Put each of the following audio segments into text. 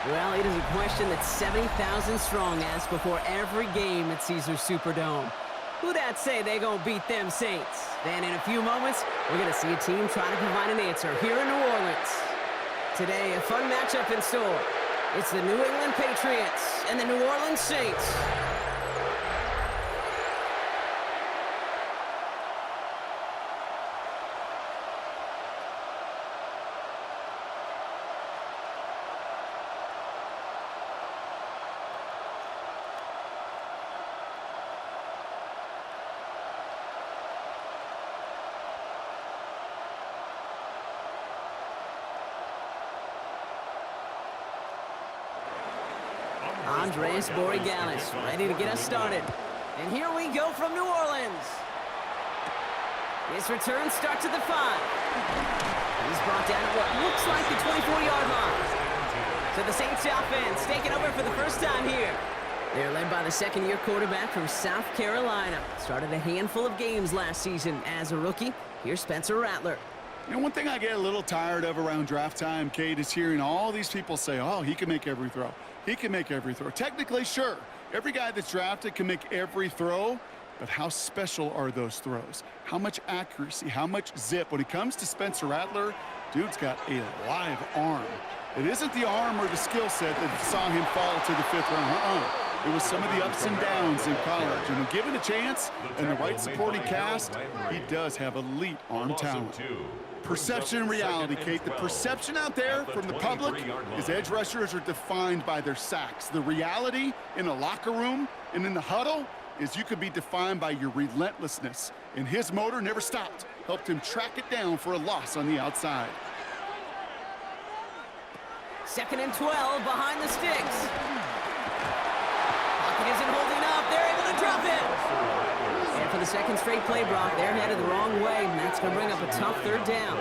Well, it is a question that 70,000 strong asks before every game at Caesars Superdome. Who dat say they gonna beat them Saints? Then in a few moments, we're gonna see a team try to provide an answer here in New Orleans. Today, a fun matchup in store. It's the New England Patriots and the New Orleans Saints. Andres Borregales ready to get us started. And here we go from New Orleans. His return starts at the 5. He's brought down at what looks like the 24-yard line. So the Saints offense taking over for the first time here. They're led by the second-year quarterback from South Carolina. Started a handful of games last season as a rookie. Here's Spencer Rattler. You know, one thing I get a little tired of around draft time, Kate, is hearing all these people say, oh, he can make every throw. He can make every throw. Technically, sure. Every guy that's drafted can make every throw, but how special are those throws? How much accuracy? How much zip? When it comes to Spencer Rattler, dude's got a live arm. It isn't the arm or the skill set that saw him fall to the 5th round. It was some of the ups and downs in college. And when given a chance and the right supporting cast, he does have elite arm talent. Perception and reality, Kate. The perception out there from the public is edge rushers are defined by their sacks. The reality in a locker room and in the huddle is you could be defined by your relentlessness. And his motor never stopped. Helped him track it down for a loss on the outside. 2nd and 12 behind the sticks. Pocket isn't holding up. They're able to drop it. And for the second straight play, Brock, they're headed the wrong way, and that's going to bring up a tough 3rd down.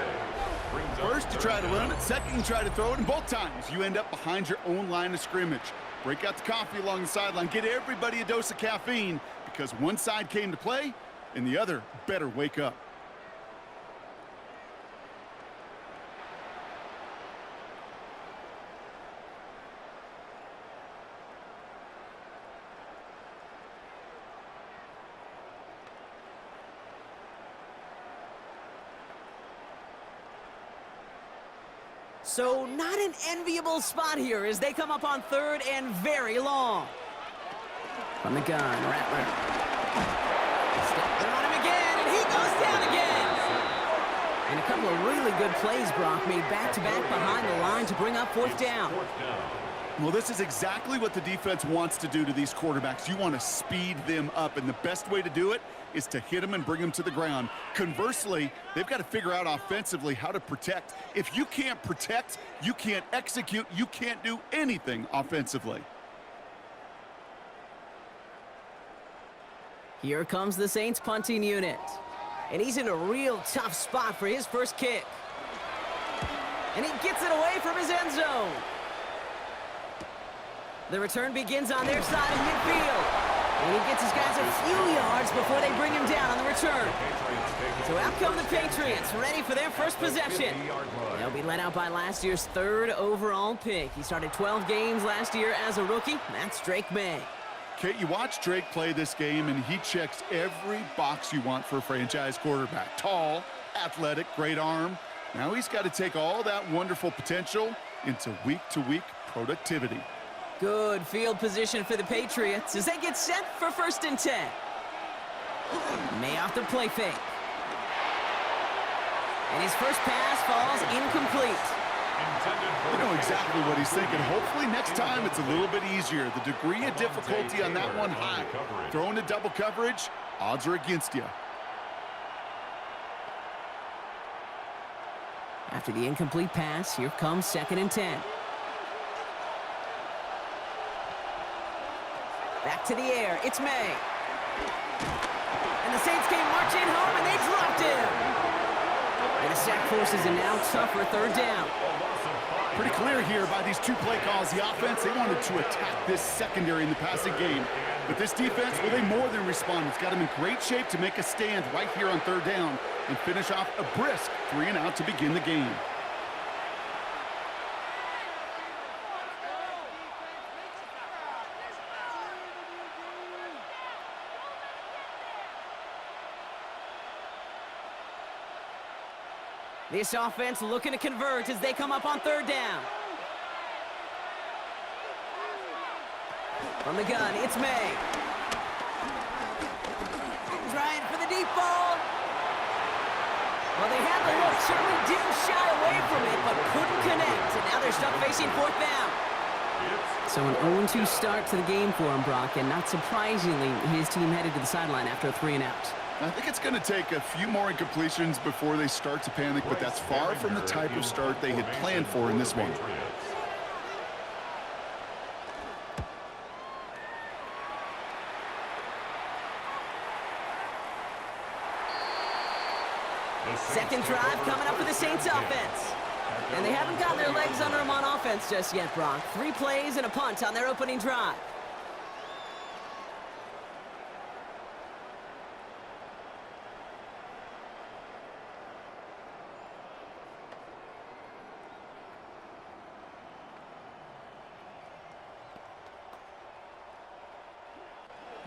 First, you try to run it. Second, you try to throw it. And both times, you end up behind your own line of scrimmage. Break out the coffee along the sideline. Get everybody a dose of caffeine because one side came to play, and the other better wake up. So not an enviable spot here as they come up on 3rd and very long. From the gun, Rattler. Stepping on him again, and he goes down again. And a couple of really good plays, Brock, made back-to-back behind the line to bring up 4th down. Well, this is exactly what the defense wants to do to these quarterbacks. You want to speed them up, and the best way to do it is to hit them and bring them to the ground. Conversely, they've got to figure out offensively how to protect. If you can't protect, you can't execute, you can't do anything offensively. Here comes the Saints punting unit. And he's in a real tough spot for his first kick. And he gets it away from his end zone. The return begins on their side of midfield. And he gets his guys a few yards before they bring him down on the return. So out come the Patriots, ready for their first possession. They'll be led out by last year's 3rd overall pick. He started 12 games last year as a rookie. That's Drake May. Kate, you watch Drake play this game, and he checks every box you want for a franchise quarterback. Tall, athletic, great arm. Now he's got to take all that wonderful potential into week-to-week productivity. Good field position for the Patriots as they get set for 1st and 10. May off the play fake. And his first pass falls incomplete. You know exactly what he's thinking. Hopefully next time it's a little bit easier. The degree of difficulty on that one high. Throwing to double coverage, odds are against you. After the incomplete pass, here comes 2nd and 10. Back to the air, it's May. And the Saints came marching home, and they dropped him. And the sack forces a now tougher 3rd down. Pretty clear here by these 2 play calls. The offense, they wanted to attack this secondary in the passing game. But this defense, well, they more than respond. It's got them in great shape to make a stand right here on 3rd down and finish off a brisk 3-and-out to begin the game. This offense looking to convert as they come up on third down. From the gun, it's May. Trying for the deep ball. Well, they had the look, certainly didn't shy away from it, but couldn't connect. And now they're stuck facing fourth down. So an 0-2 start to the game for him, Brock, and not surprisingly, his team headed to the sideline after a 3-and-out. I think it's going to take a few more incompletions before they start to panic, but that's far from the type of start they had planned for in this one. Second drive coming up for the Saints offense. And they haven't gotten their legs under them on offense just yet, Brock. 3 plays and a punt on their opening drive.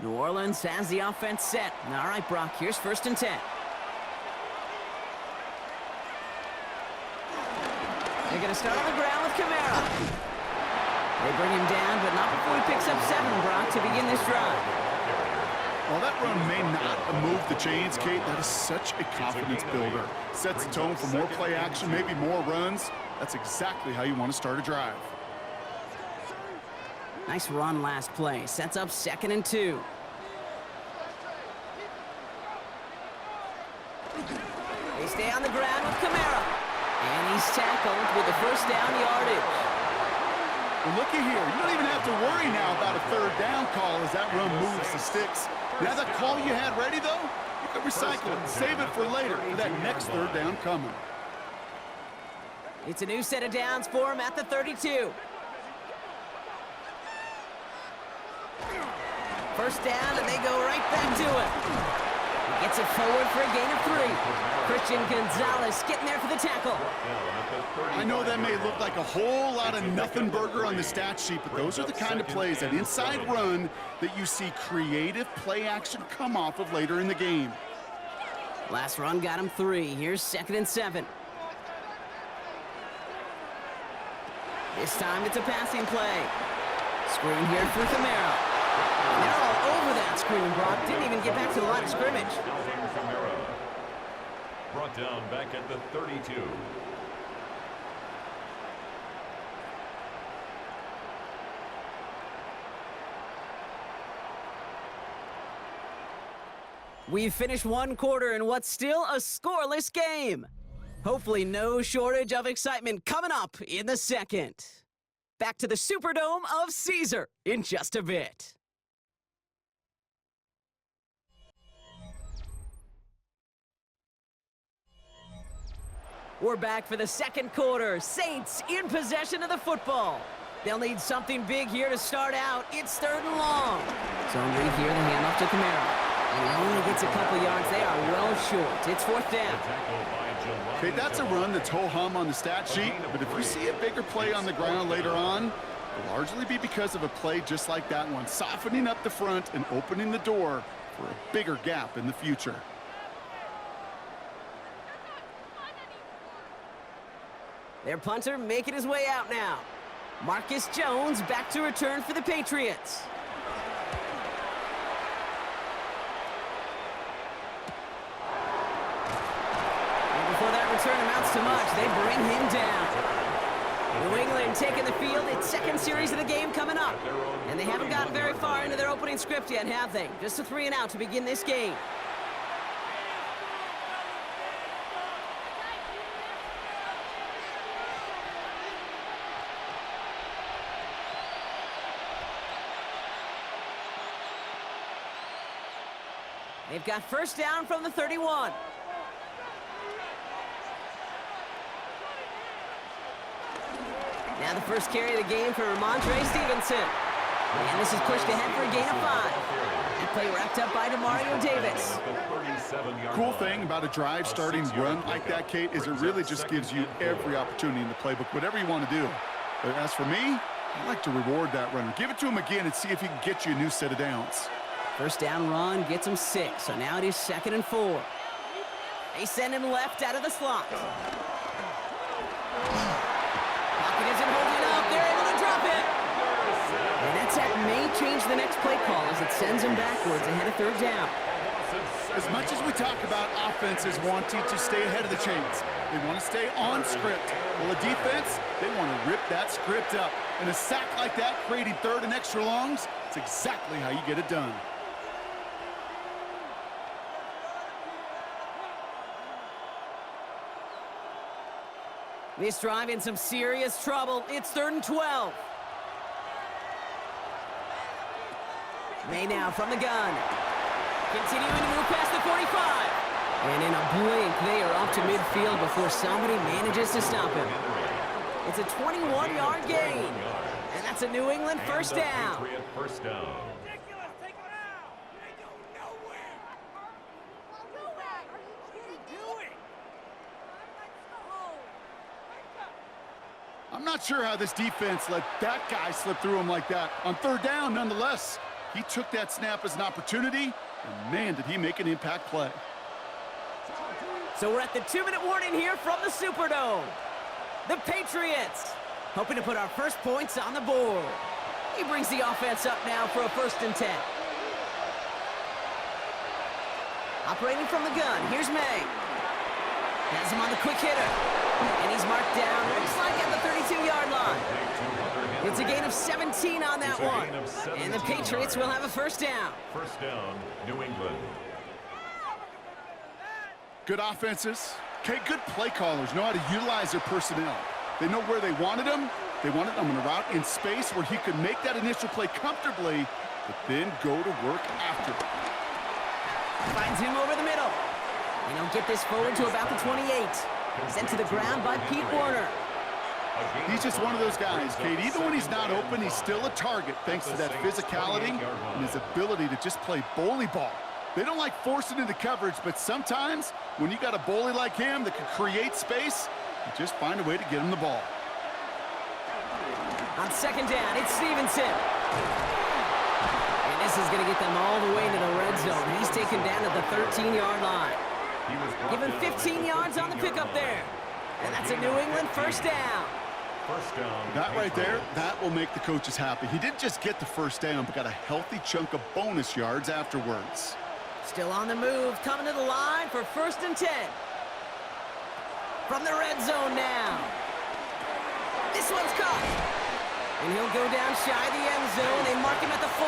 New Orleans has the offense set. All right, Brock, here's 1st and 10. They're going to start on the ground with Kamara. They bring him down, but not before he picks up 7, Brock, to begin this drive. While that run may not have moved the chains, Kate, that is such a confidence builder. Sets the tone for more play action, maybe more runs. That's exactly how you want to start a drive. Nice run last play. Sets up 2nd and 2. They stay on the ground with Kamara. And he's tackled with the 1st down yardage. Well, looky here. You don't even have to worry now about a 3rd down call as that run moves the sticks. Now that call you had ready, though, you can recycle it and save it for later for that next 3rd down coming. It's a new set of downs for him at the 32. 1st down, and they go right back to it. He gets it forward for a gain of 3. Christian Gonzalez getting there for the tackle. I know that may look like a whole lot of nothing burger on the stat sheet, but those are the kind of plays, that inside run, that you see creative play action come off of later in the game. Last run got him 3. Here's 2nd and 7. This time it's a passing play. Screen here for Kamara. And they're all over that screen, Brock. Didn't even get back to the line of scrimmage. Brought down back at the 32. We've finished 1 quarter in what's still a scoreless game. Hopefully no shortage of excitement coming up in the 2nd. Back to the Superdome of Caesar in just a bit. We're back for the 2nd quarter. Saints in possession of the football. They'll need something big here to start out. It's 3rd and long. Zone read here, the handoff to Kamara. And he only gets a couple yards. They are well short. It's 4th down. Okay, that's a run that's ho-hum on the stat sheet, but if you see a bigger play on the ground later on, it'll largely be because of a play just like that one, softening up the front and opening the door for a bigger gap in the future. Their punter making his way out now. Marcus Jones back to return for the Patriots. And before that return amounts to much, they bring him down. New England taking the field. Its 2nd series of the game coming up. And they haven't gotten very far into their opening script yet, have they? Just a 3-and-out to begin this game. They've got 1st down from the 31. Now the first carry of the game for Ramondre Stevenson. And this is pushed ahead for a gain of 5. That play wrapped up by Demario Davis. Cool thing about a drive starting run like that, Kate, is it really just gives you every opportunity in the playbook, whatever you want to do. But as for me, I like to reward that runner. Give it to him again and see if he can get you a new set of downs. 1st down run gets him 6, so now it is 2nd and 4. They send him left out of the slot. Pocket isn't holding up. They're able to drop it. And that sack may change the next play call as it sends him backwards ahead of third down. As much as we talk about offenses wanting to stay ahead of the chains, they want to stay on script. Well, the defense, they want to rip that script up. And a sack like that, creating third and extra longs, it's exactly how you get it done. This drive in some serious trouble. It's 3rd and 12. May now from the gun. Continuing to move past the 45. And in a blink, they are off to midfield before somebody manages to stop him. It's a 21-yard gain. And that's a New England first down. Patriot first down. I'm not sure how this defense let that guy slip through him like that. On third down, nonetheless, he took that snap as an opportunity, and man, did he make an impact play. So we're at the 2-minute warning here from the Superdome. The Patriots hoping to put our first points on the board. He brings the offense up now for a 1st and 10. Operating from the gun, here's May. Has him on the quick hitter. And he's marked down, looks like at the 32-yard line. It's a gain of 17 on that one. And the Patriots will have a first down. First down, New England. Good offenses. Okay, good play callers know how to utilize their personnel. They know where they wanted him. They wanted him in a route in space where he could make that initial play comfortably, but then go to work after. Finds him over the middle. And he'll get this forward to about the 28. Sent to the ground by Pete Warner. He's just one of those guys, Kate. Even when he's not open, he's still a target thanks to that physicality and his ability to just play bully ball. They don't like forcing into coverage, but sometimes when you got a bully like him that can create space, you just find a way to get him the ball. On 2nd down, it's Stevenson. And this is going to get them all the way to the red zone. He's taken down at the 13-yard line. Give him 15 yards on the pickup there. And that's a New England first down. First down. That right there, that will make the coaches happy. He didn't just get the first down, but got a healthy chunk of bonus yards afterwards. Still on the move, coming to the line for 1st and 10. From the red zone now. This one's caught. And he'll go down shy of the end zone. They mark him at the 4.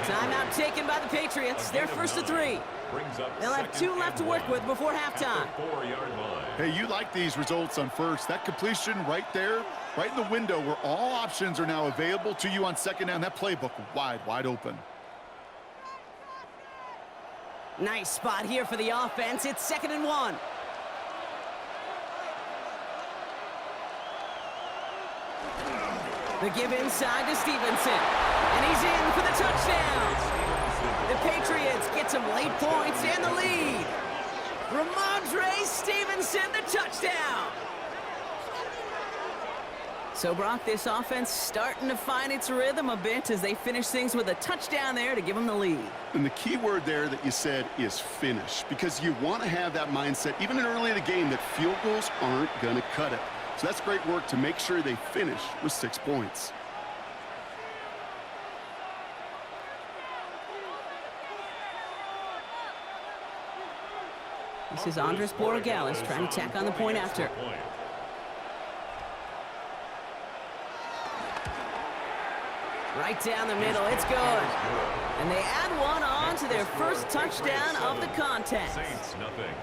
Timeout taken by the Patriots. They're 1st and 3. They'll have 2 left to work with before halftime. Hey, you like these results on first. That completion right there, right in the window where all options are now available to you on 2nd down. That playbook wide open. Nice spot here for the offense. It's 2nd and 1. The give inside to Stevenson. And he's in for the touchdown. The Patriots get some late points and the lead. Ramondre Stevenson, the touchdown. So, Brock, this offense starting to find its rhythm a bit as they finish things with a touchdown there to give them the lead. And the key word there that you said is finish, because you want to have that mindset, even in early in the game, that field goals aren't going to cut it. So that's great work to make sure they finish with 6 points. This is Andres Borregales trying to tack on the point after. Right down the middle, it's good. And they add one on to their first touchdown of the contest. Saints, nothing.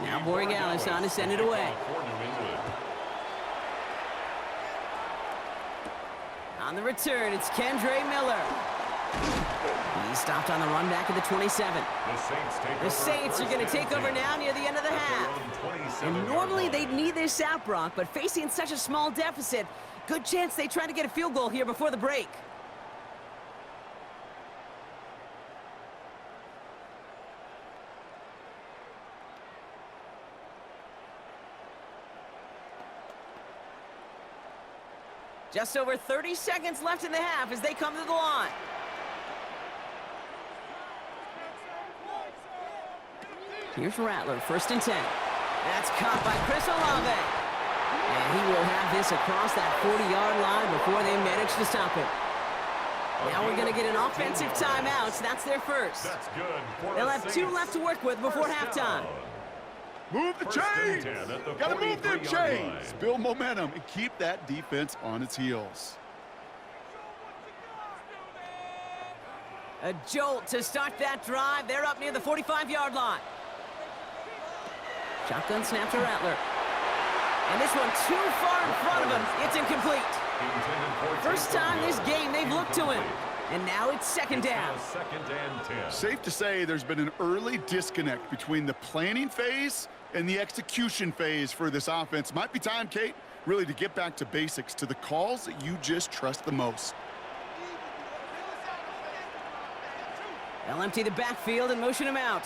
Now Borregales on to send it away. On the return, it's Kendre Miller. He's stopped on the run back at the 27. The Saints are going to take over now near the end of the half. And normally they'd need this out, Brock, but facing such a small deficit, good chance they try to get a field goal here before the break. Just over 30 seconds left in the half as they come to the line. Here's Rattler, 1st and 10. That's caught by Chris Olave. And he will have this across that 40-yard line before they manage to stop it. Now we're going to get an offensive timeout. So that's their first. That's good. They'll have 2 left to work with before halftime. Move the chains! Got to move them chains! Build momentum and keep that defense on its heels. A jolt to start that drive. They're up near the 45-yard line. Shotgun snap to Rattler. And this one too far in front of him. It's incomplete. First time this game they've looked to him. And now it's 2nd down. 2nd and 10. Safe to say there's been an early disconnect between the planning phase and the execution phase for this offense. Might be time, Kate, really to get back to basics, to the calls that you just trust the most. They'll empty the backfield and motion him out.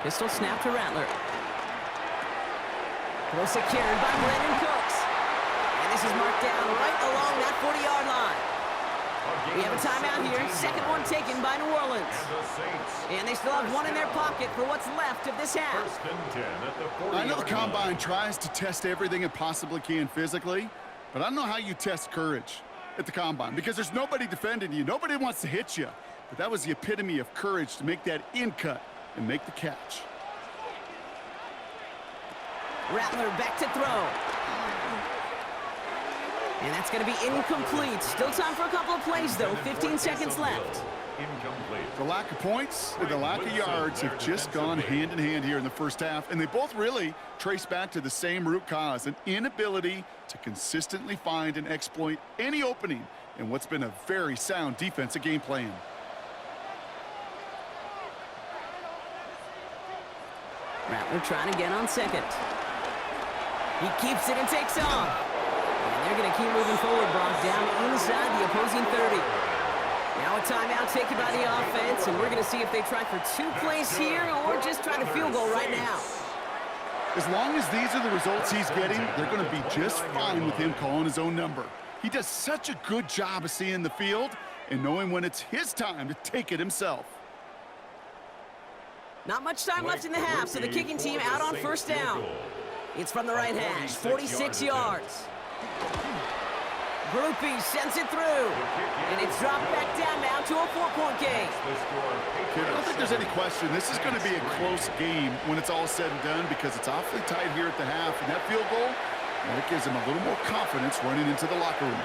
Pistol snap to Rattler. Well secured by Brandon Cooks. And this is marked down right along that 40-yard line. We have a timeout here. 2nd one taken by New Orleans. And they still have 1 in their pocket for what's left of this half. 1st and 10 at the 40-yard line. I know the Combine tries to test everything it possibly can physically, but I don't know how you test courage at the Combine because there's nobody defending you. Nobody wants to hit you. But that was the epitome of courage to make that in-cut and make the catch. Rattler back to throw. And that's going to be incomplete. Still time for a couple of plays, though. 15 seconds left. Incomplete. The lack of points and the lack of yards have just gone hand in hand here in the first half, and they both really trace back to the same root cause, an inability to consistently find and exploit any opening in what's been a very sound defensive game plan. Rattler trying to get on 2nd. He keeps it and takes off. And they're going to keep moving forward, Brock, down inside the opposing 30. Now a timeout taken by the offense, and we're going to see if they try for 2 plays here or just try to field goal right now. As long as these are the results he's getting, they're going to be just fine with him calling his own number. He does such a good job of seeing the field and knowing when it's his time to take it himself. Not much time left in the half, so the kicking team out on 1st down. It's from the right hash, 46 yards. Groupie sends it through. And it's dropped back down now to a 4-point game. I don't think there's any question. This is going to be a close game when it's all said and done because it's awfully tight here at the half. And that field goal, well, it gives him a little more confidence running into the locker room.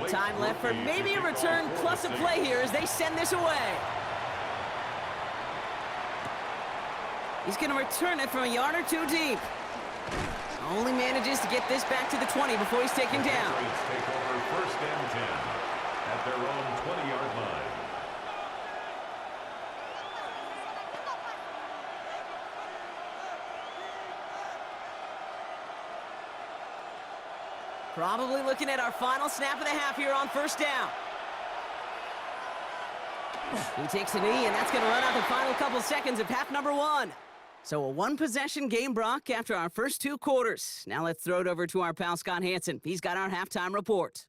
Time left for maybe a return plus a play here as they send this away. He's going to return it from a yard or 2 deep. Only manages to get this back to the 20 before he's taken down. Patriots take over 1st and 10 at their own 20-yard line. Probably looking at our final snap of the half here on 1st down. He takes a knee, and that's going to run out the final couple seconds of half number 1. So a 1-possession game, Brock, after our first 2 quarters. Now let's throw it over to our pal Scott Hansen. He's got our halftime report.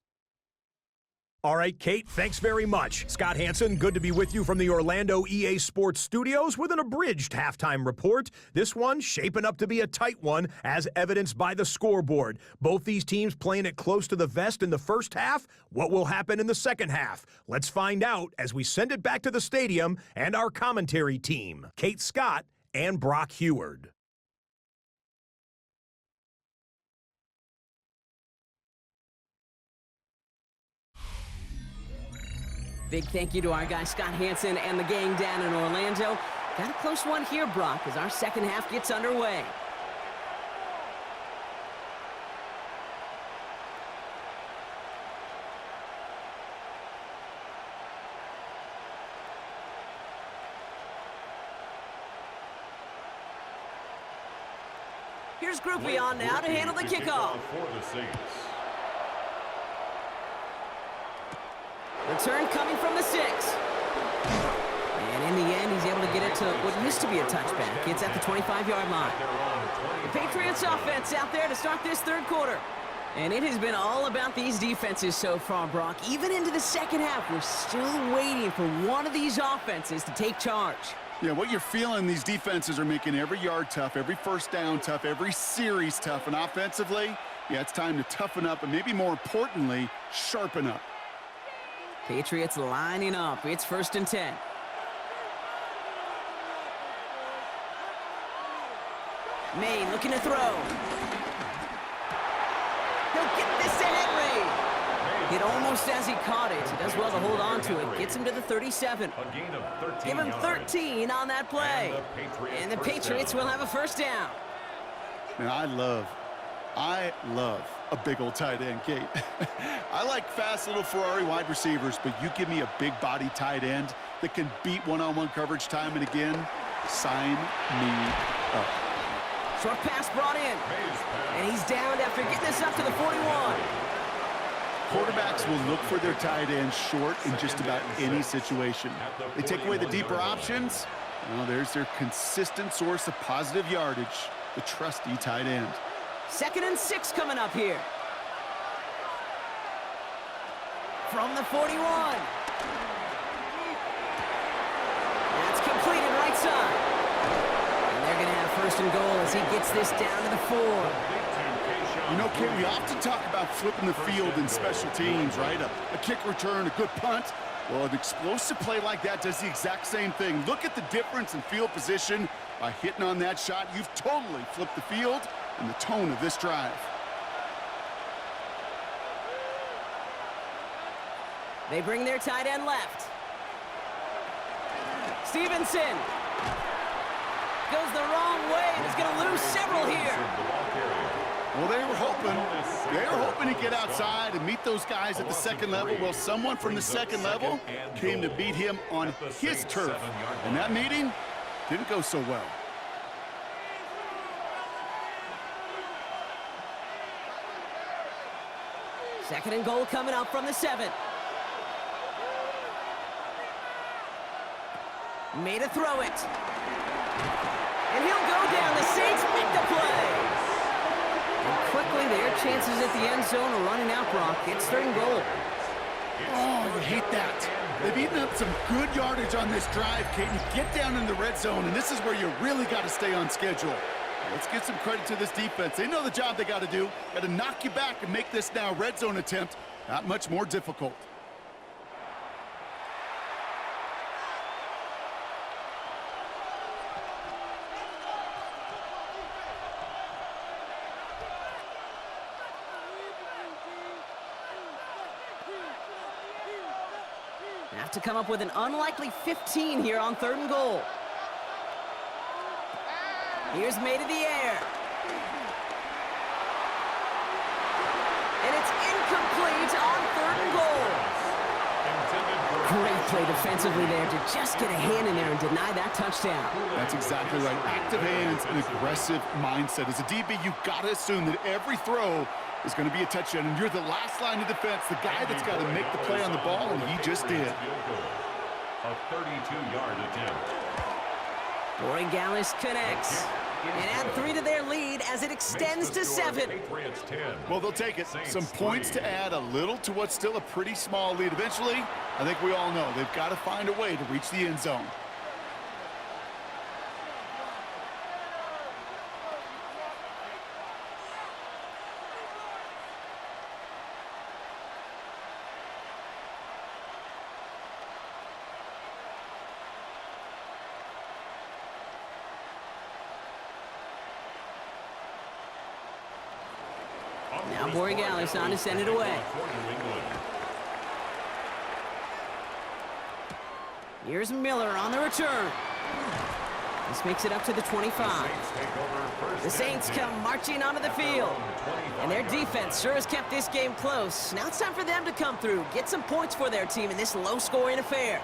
All right, Kate, thanks very much. Scott Hansen, good to be with you from the Orlando EA Sports Studios with an abridged halftime report. This one shaping up to be a tight one, as evidenced by the scoreboard. Both these teams playing it close to the vest in the first half. What will happen in the second half? Let's find out as we send it back to the stadium and our commentary team, Kate Scott and Brock Heward. Big thank you to our guy Scott Hansen and the gang down in Orlando. Got a close one here, Brock, as our second half gets underway. Here's Groupie on now to handle the kickoff. For the Saints. Return coming from the 6. And in the end, he's able to get it to what used to be a touchback. It's at the 25-yard line. The Patriots offense out there to start this third quarter. And it has been all about these defenses so far, Brock. Even into the second half, we're still waiting for one of these offenses to take charge. Yeah, what you're feeling, these defenses are making every yard tough, every first down tough, every series tough. And offensively, yeah, it's time to toughen up and maybe more importantly, sharpen up. Patriots lining up. It's 1st and 10. Maine looking to throw. He'll get this to Henry. Hit almost as he caught it. He does well to hold on to it. Gets him to the 37. A gain of 13 Give him 13 on that play. And the Patriots will have a first down. Man, I love a big old tight end, Kate. I like fast little Ferrari wide receivers, but you give me a big body tight end that can beat one-on-one coverage time and again, sign me up. Short pass brought in. And he's downed after getting this up to the 41. Quarterbacks will look for their tight end short in just about any situation. They take away the deeper options. Well, there's their consistent source of positive yardage, the trusty tight end. 2nd and 6 coming up here. From the 41. That's completed right side. And they're going to have 1st and goal as he gets this down to the 4. You know, Kate, we often talk about flipping the field in special teams, right? A kick return, a good punt. Well, an explosive play like that does the exact same thing. Look at the difference in field position. By hitting on that shot, you've totally flipped the field and the tone of this drive. They bring their tight end left. Stevenson goes the wrong way and is going to lose several here. Well, they were hoping to get outside and meet those guys at the second level. Well, someone from the second level came to beat him on his turf. And that meeting didn't go so well. Second and goal coming up from the 7. Made a throw it. And he'll go down. The Saints make the play. And quickly, their chances at the end zone are running out, Brock. It's 3rd and goal. Oh, I hate that. They've eaten up some good yardage on this drive, Kate. You get down in the red zone, and this is where you really got to stay on schedule. Let's give some credit to this defense. They know the job they got to do. Got to knock you back and make this now red zone attempt not much more difficult. Have to come up with an unlikely 15 here on 3rd and goal. Here's made in the air. And it's incomplete on 3rd and goal. Great play defensively there to just get a hand in there and deny that touchdown. That's exactly right. Active hands and aggressive mindset. As a DB, you've got to assume that every throw is going to be a touchdown, and you're the last line of defense, the guy that's got to make the play on the ball, and he just did. A 32-yard attempt. Corey Gallis connects. And add 3 to their lead as it extends to 7. Patriots 10. Well, they'll take it. Some points to add a little to what's still a pretty small lead. Eventually, I think we all know they've got to find a way to reach the end zone. Now Corey Gallis on to send it away. Here's Miller on the return. This makes it up to the 25. The Saints come marching onto the field. And their defense sure has kept this game close. Now it's time for them to come through, get some points for their team in this low-scoring affair.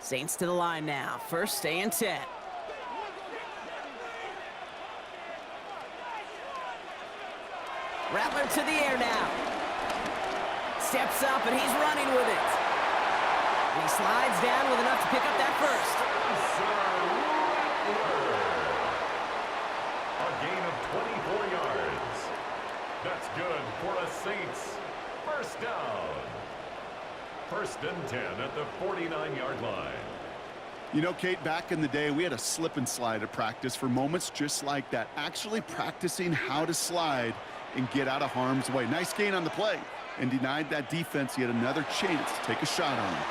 Saints to the line now. First and 10. Rattler to the air now. Steps up and he's running with it. And he slides down with enough to pick up that first. A gain of 24 yards. That's good for the Saints. First down. First and 10 at the 49-yard line. You know, Kate, back in the day, we had a slip and slide at practice for moments just like that. Actually practicing how to slide and get out of harm's way. Nice gain on the play, and denied that defense yet another chance to take a shot on him.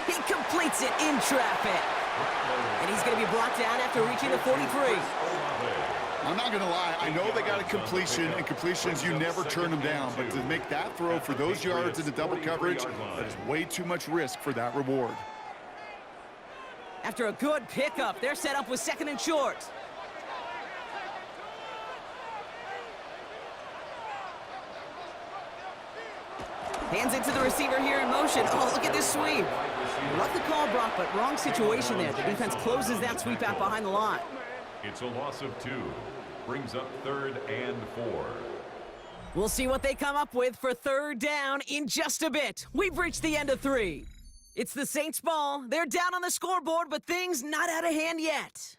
He completes it in traffic. And he's going to be brought down after reaching the 43. I'm not going to lie. I know they got a completion, and completions, you never turn them down. But to make that throw for those yards into double coverage, that is way too much risk for that reward. After a good pickup, they're set up with second and short. Hands it to the receiver here in motion. Oh, look at this sweep. Love the call, Brock, but wrong situation there. The defense closes that sweep out behind the line. It's a loss of 2. Brings up 3rd and 4. We'll see what they come up with for third down in just a bit. We've reached the end of 3. It's the Saints' ball. They're down on the scoreboard, but things not out of hand yet.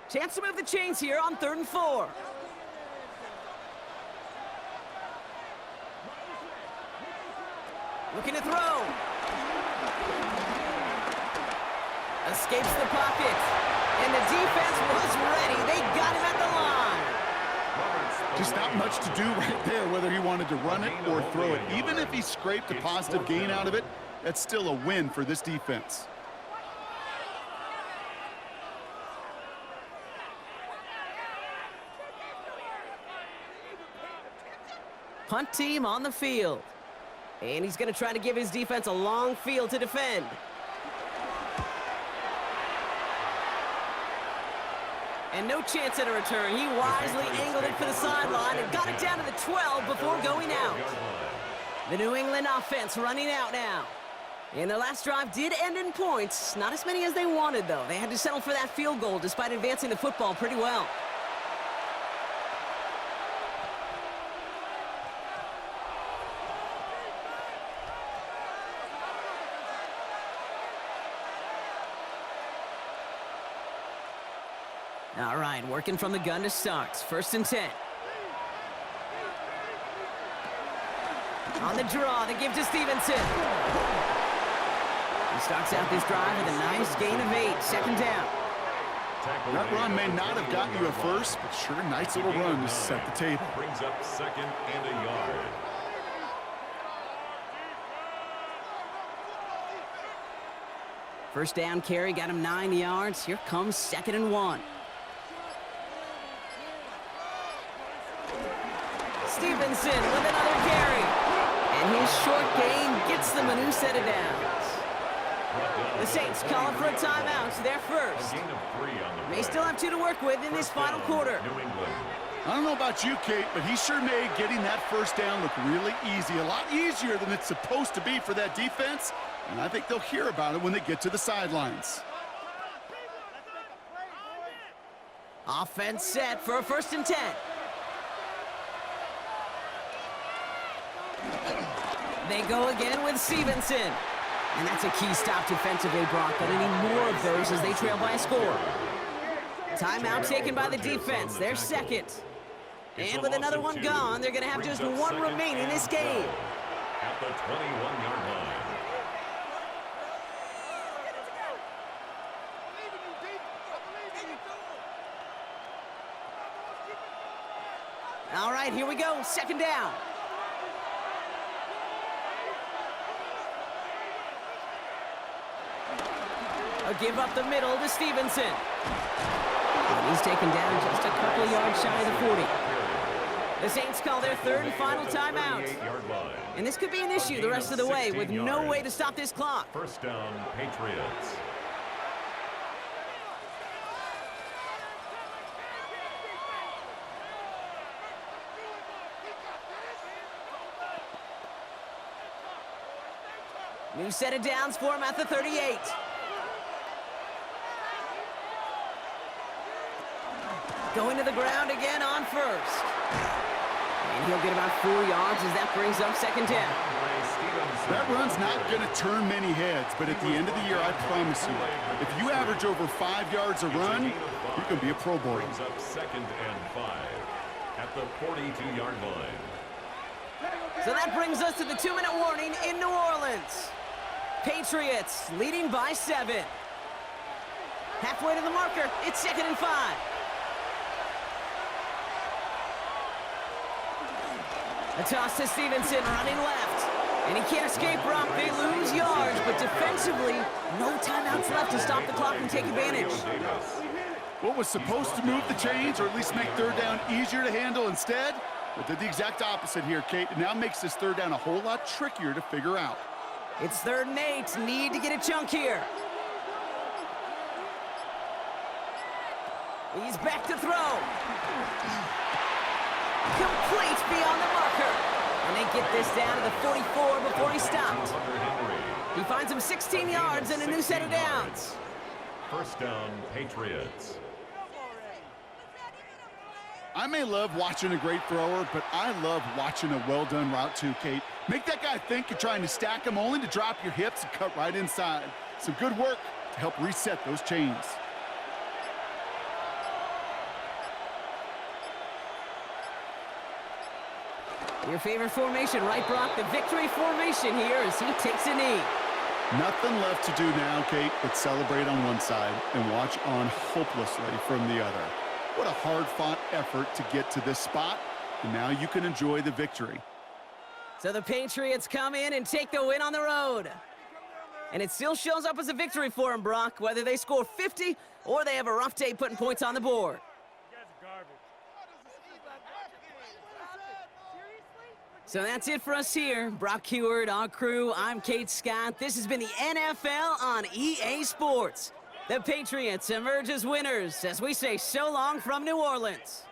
Chance to move the chains here on 3rd and 4. Looking to throw. Escapes the pocket. And the defense was ready. They got him at the line. Just not much to do right there, whether he wanted to run it or throw it. Even if he scraped a positive gain out of it, that's still a win for this defense. Punt team on the field. And he's going to try to give his defense a long field to defend. And no chance at a return. He wisely angled it for the sideline and got it down to the 12 before going out. The New England offense running out now. And their last drive did end in points. Not as many as they wanted, though. They had to settle for that field goal despite advancing the football pretty well. All right, working from the gun to start. 1st and 10. On the draw, the give to Stevenson. He starts out this drive with a nice gain of 8. 2nd down. That run may not have gotten you a first, but sure, nice little run to set the table. Brings up 2nd and a yard. First down carry got him 9 yards. Here comes 2nd and 1. Stevenson with another carry. And his short gain gets them a new set of downs. The Saints calling for a timeout. They're first. They still have 2 to work with in this final quarter. I don't know about you, Kate, but he sure made getting that first down look really easy. A lot easier than it's supposed to be for that defense. And I think they'll hear about it when they get to the sidelines. Offense set for a 1st and 10. They go again with Stevenson. And that's a key stop defensively, Brock. But any more of those as they trail by a score. Timeout taken by the defense. Their second. And with another one gone, they're going to have just one remaining in this game. At the 21-yard line. All right, here we go. Second down. A give up the middle to Stevenson. And he's taken down just a couple of yards shy of the 40. The Saints call their third and final timeout. And this could be an issue the rest of the way with no way to stop this clock. First down, Patriots. New set of downs for him at the 38. Going to the ground again on first. And he'll get about 4 yards as that brings up second down. That run's not going to turn many heads, but at the end of the year, I promise you, if you average over 5 yards a run, you can be a Pro Bowler. Brings up second and 5 at the 42-yard line. So that brings us to the 2-minute warning in New Orleans. Patriots leading by 7. Halfway to the marker, it's second and 5. A toss to Stevenson, running left. And he can't escape, Brock. They lose yards, but defensively, no timeouts left to stop the clock and take advantage. What was supposed to move the chains, or at least make third down easier to handle instead, well, did the exact opposite here, Kate. It now makes this third down a whole lot trickier to figure out. It's 3rd and 8. Need to get a chunk here. He's back to throw. Complete beyond the marker. And they get this down to the 44 before he stopped. He finds him 16 yards and a new set of downs. First down, Patriots. I may love watching a great thrower, but I love watching a well-done route too, Kate. Make that guy think you're trying to stack him only to drop your hips and cut right inside. Some good work to help reset those chains. Your favorite formation, right, Brock? The victory formation here as he takes a knee. Nothing left to do now, Kate, but celebrate on one side and watch on hopelessly from the other. What a hard-fought effort to get to this spot, and now you can enjoy the victory. So the Patriots come in and take the win on the road. And it still shows up as a victory for them, Brock, whether they score 50 or they have a rough day putting points on the board. So that's it for us here. Brock Heward, our crew, I'm Kate Scott. This has been the NFL on EA Sports. The Patriots emerge as winners as we say so long from New Orleans.